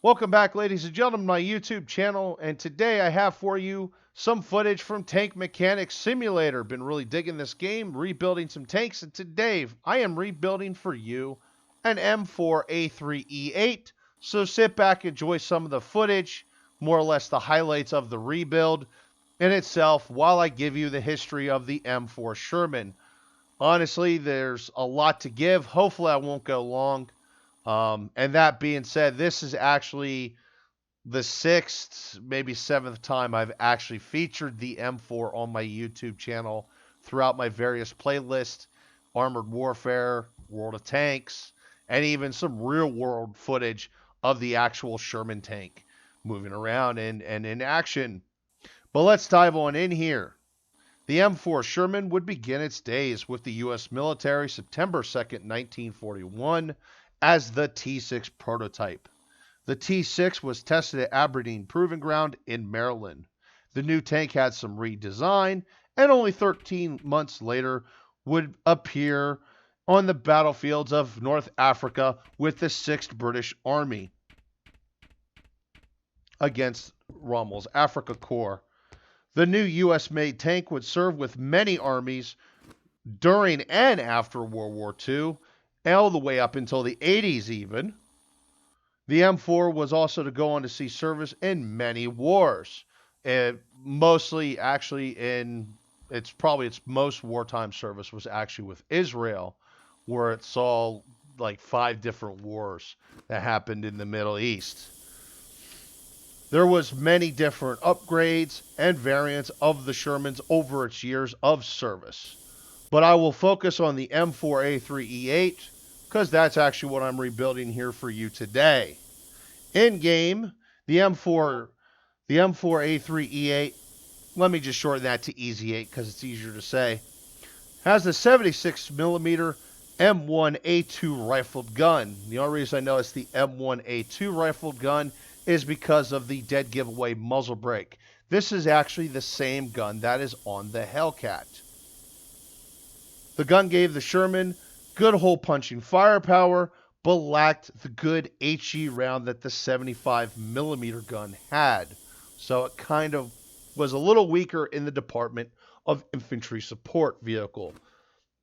Welcome back, ladies and gentlemen, to my YouTube channel, and today I have for you some footage from Tank Mechanics Simulator. Been really digging this game, rebuilding some tanks, and today I am rebuilding for you an M4A3E8. So sit back, enjoy some of the footage, more or less the highlights of the rebuild in itself, while I give you the history of the M4 Sherman. Honestly, there's a lot to give. Hopefully, I won't go long. And that being said, this is actually the sixth, maybe seventh time I've actually featured the M4 on my YouTube channel throughout my various playlists, Armored Warfare, World of Tanks, and even some real world footage of the actual Sherman tank moving around and in action. But let's dive on in here. The M4 Sherman would begin its days with the U.S. military September 2nd, 1941, as the T6 prototype. The T6 was tested at Aberdeen Proving Ground in Maryland. The new tank had some redesign, and only 13 months later would appear on the battlefields of North Africa with the 6th British Army against Rommel's Afrika Korps. The new U.S.-made tank would serve with many armies during and after World War II, all the way up until the 80s even. The M4 was also to go on to see service in many wars. Mostly, actually, its most wartime service was actually with Israel, where it saw like 5 different wars that happened in the Middle East. There was many different upgrades and variants of the Shermans over its years of service. But I will focus on the M4A3E8 because that's actually what I'm rebuilding here for you today. In game, the M4A3E8, let me just shorten that to Easy 8 because it's easier to say, has the 76 millimeter M1A2 rifled gun. The only reason I know it's the M1A2 rifled gun is because of the dead giveaway muzzle brake. This is actually the same gun that is on the Hellcat. The gun gave the Sherman good hole punching firepower, but lacked the good HE round that the 75 millimeter gun had. So it kind of was a little weaker in the department of infantry support vehicle.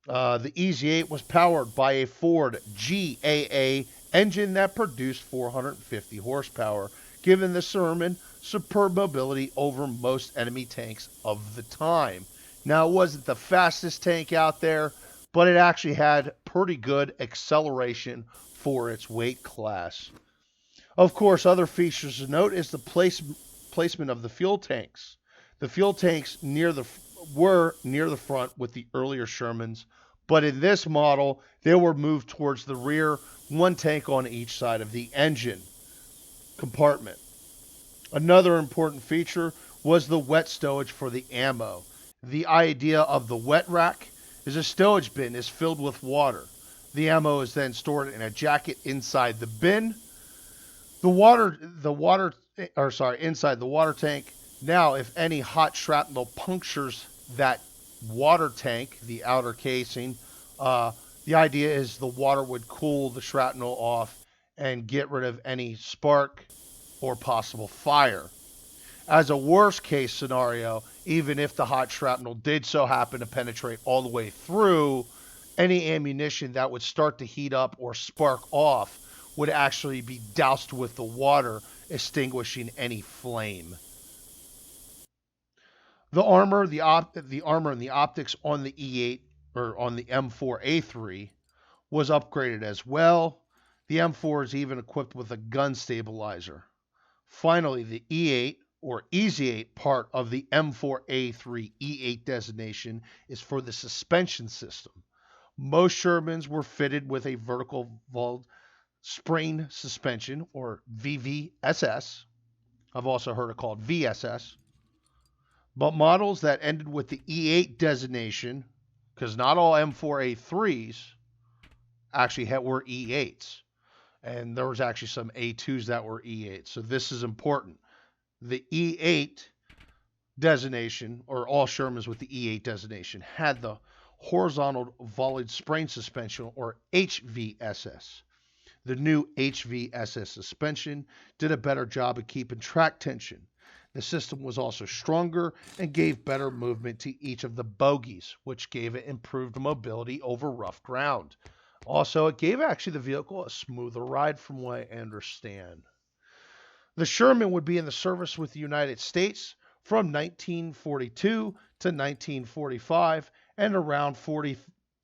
The Easy 8 was powered by a Ford GAA engine that produced 450 horsepower, giving the Sherman superb mobility over most enemy tanks of the time. Now, it wasn't the fastest tank out there, but it actually had pretty good acceleration for its weight class. Of course, other features to note is the placement of the fuel tanks. The fuel tanks were near the front with the earlier Shermans, but in this model, they were moved towards the rear, one tank on each side of the engine compartment. Another important feature was the wet stowage for the ammo. The idea of the wet rack is a stowage bin is filled with water. The ammo is then stored in a jacket inside the bin. Inside the water tank. Now, if any hot shrapnel punctures that water tank, the outer casing, the idea is the water would cool the shrapnel off and get rid of any spark or possible fire. As a worst case scenario, even if the hot shrapnel did so happen to penetrate all the way through, any ammunition that would start to heat up or spark off would actually be doused with the water, extinguishing any flame. The armor and the optics on the E8 or on the M4A3 was upgraded as well. The M4 is even equipped with a gun stabilizer. Finally, the E8 or Easy 8 part of the M4A3E8 designation is for the suspension system. Most Shermans were fitted with a vertical valve spring suspension or VVSS. I've also heard it called VSS. But models that ended with the E8 designation, because not all M4A3s actually were E8s, and there was actually some A2s that were E8s. So this is important. The E8 designation, or all Shermans with the E8 designation, had the horizontal volleyed spring suspension, or HVSS. The new HVSS suspension did a better job of keeping track tension. The system was also stronger and gave better movement to each of the bogies, which gave it improved mobility over rough ground. Also, it gave actually the vehicle a smoother ride from what I understand. The Sherman would be in the service with the United States from 1942 to 1945, and around 40,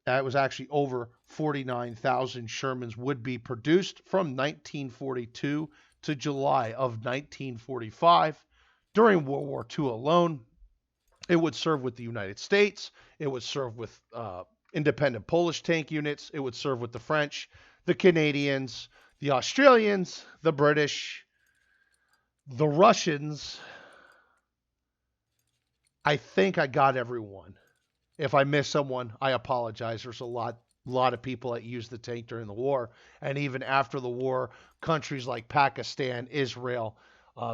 it was actually over 49,000 Shermans would be produced from 1942 to July of 1945. During World War II alone, it would serve with the United States. It would serve with independent Polish tank units. It would serve with the French, the Canadians, the Australians, the British, the Russians. I think I got everyone. If I missed someone, I apologize. There's a lot of people that used the tank during the war, and even after the war, countries like Pakistan, Israel,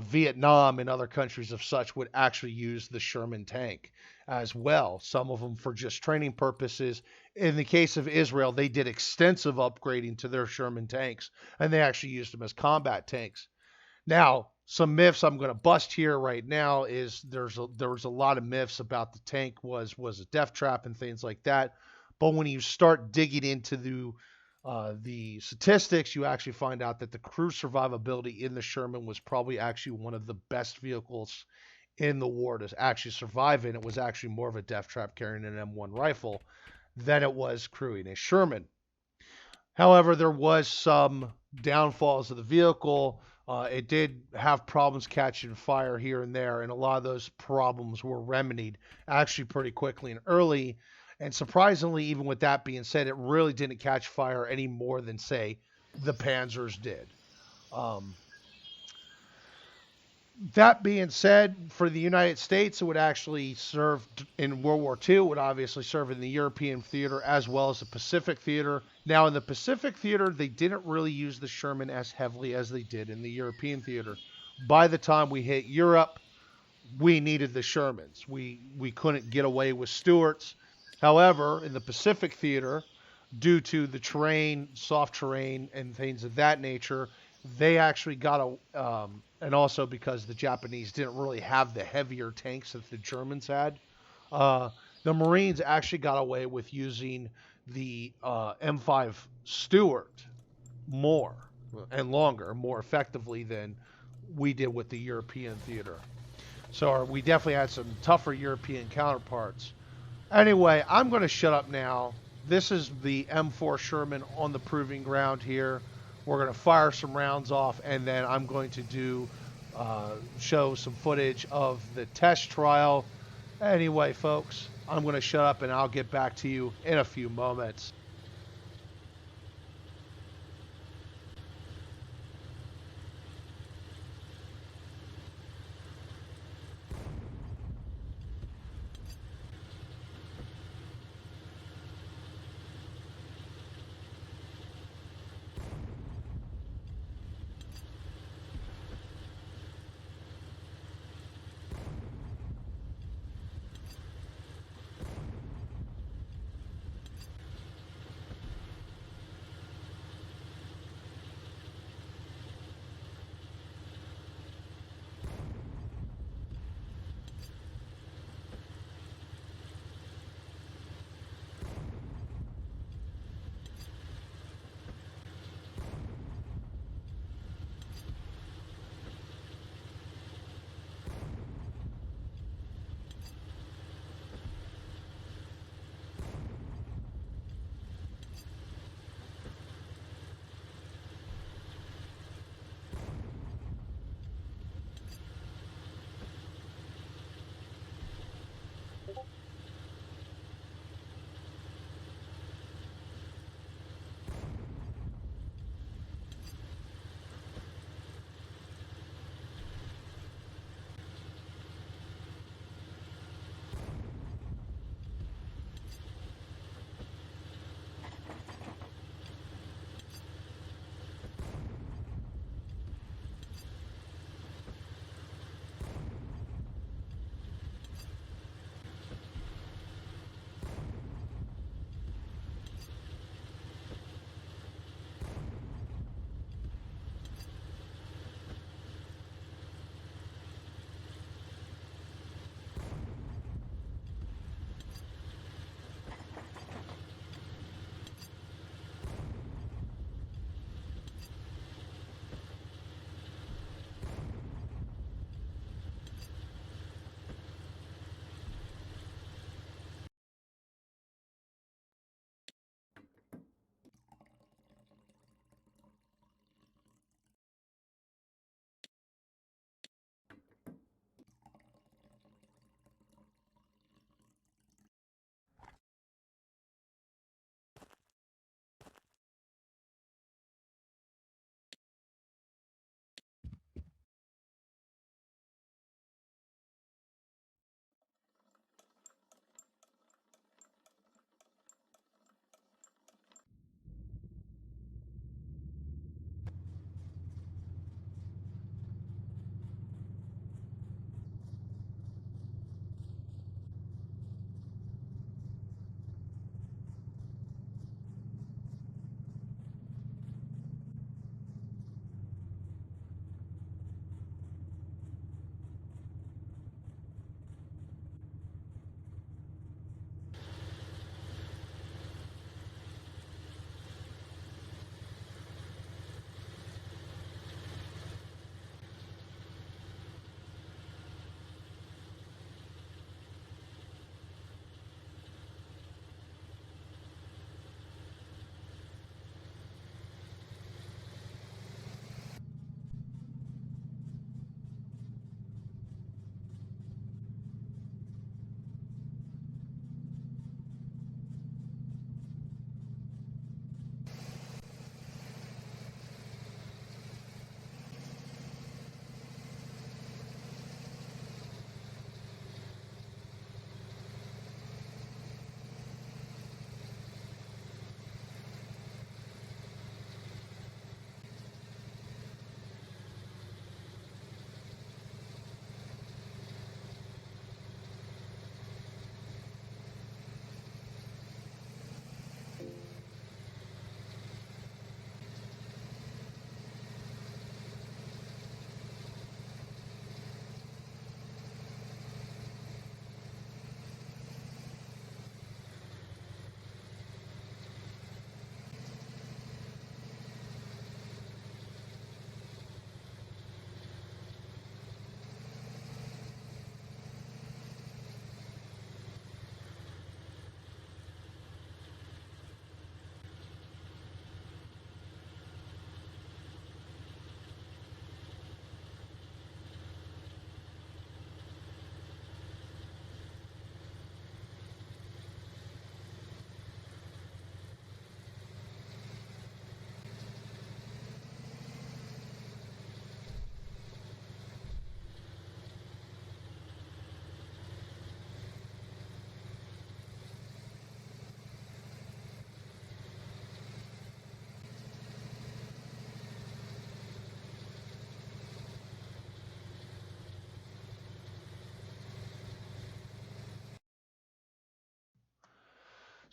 Vietnam, and other countries of such would actually use the Sherman tank as well. Some of them for just training purposes. In the case of Israel, they did extensive upgrading to their Sherman tanks, and they actually used them as combat tanks. Now, some myths I'm going to bust here right now is there was a lot of myths about the tank was a death trap and things like that. But when you start digging into the statistics, you actually find out that the crew survivability in the Sherman was probably actually one of the best vehicles in the war to actually survive in. It was actually more of a death trap carrying an M1 rifle than it was crewing a Sherman. However, there was some downfalls of the vehicle. It did have problems catching fire here and there, and a lot of those problems were remedied actually pretty quickly and early. And surprisingly, even with that being said, it really didn't catch fire any more than, say, the Panzers did. Um, that being said, for the United States, it would actually serve in World War II. It would obviously serve in the European theater as well as the Pacific theater. Now, in the Pacific theater, they didn't really use the Sherman as heavily as they did in the European theater. By the time we hit Europe, we needed the Shermans. We couldn't get away with Stuarts. However, in the Pacific theater, due to the terrain, soft terrain, and things of that nature, they actually got and also because the Japanese didn't really have the heavier tanks that the Germans had, uh, the Marines actually got away with using the M5 Stuart more and longer, more effectively than we did with the European theater. So we definitely had some tougher European counterparts. Anyway, I'm going to shut up now. This is the M4 Sherman on the proving ground here. We're going to fire some rounds off, and then I'm going to show some footage of the test trial. Anyway, folks, I'm going to shut up, and I'll get back to you in a few moments.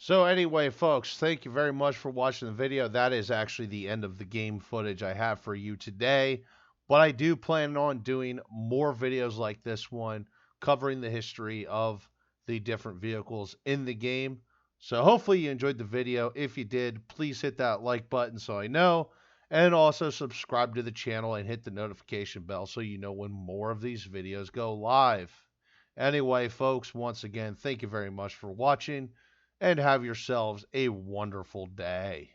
So anyway, folks, thank you very much for watching the video. That is actually the end of the game footage I have for you today. But I do plan on doing more videos like this one, covering the history of the different vehicles in the game. So hopefully you enjoyed the video. If you did, please hit that like button so I know. And also subscribe to the channel and hit the notification bell so you know when more of these videos go live. Anyway, folks, once again, thank you very much for watching and have yourselves a wonderful day.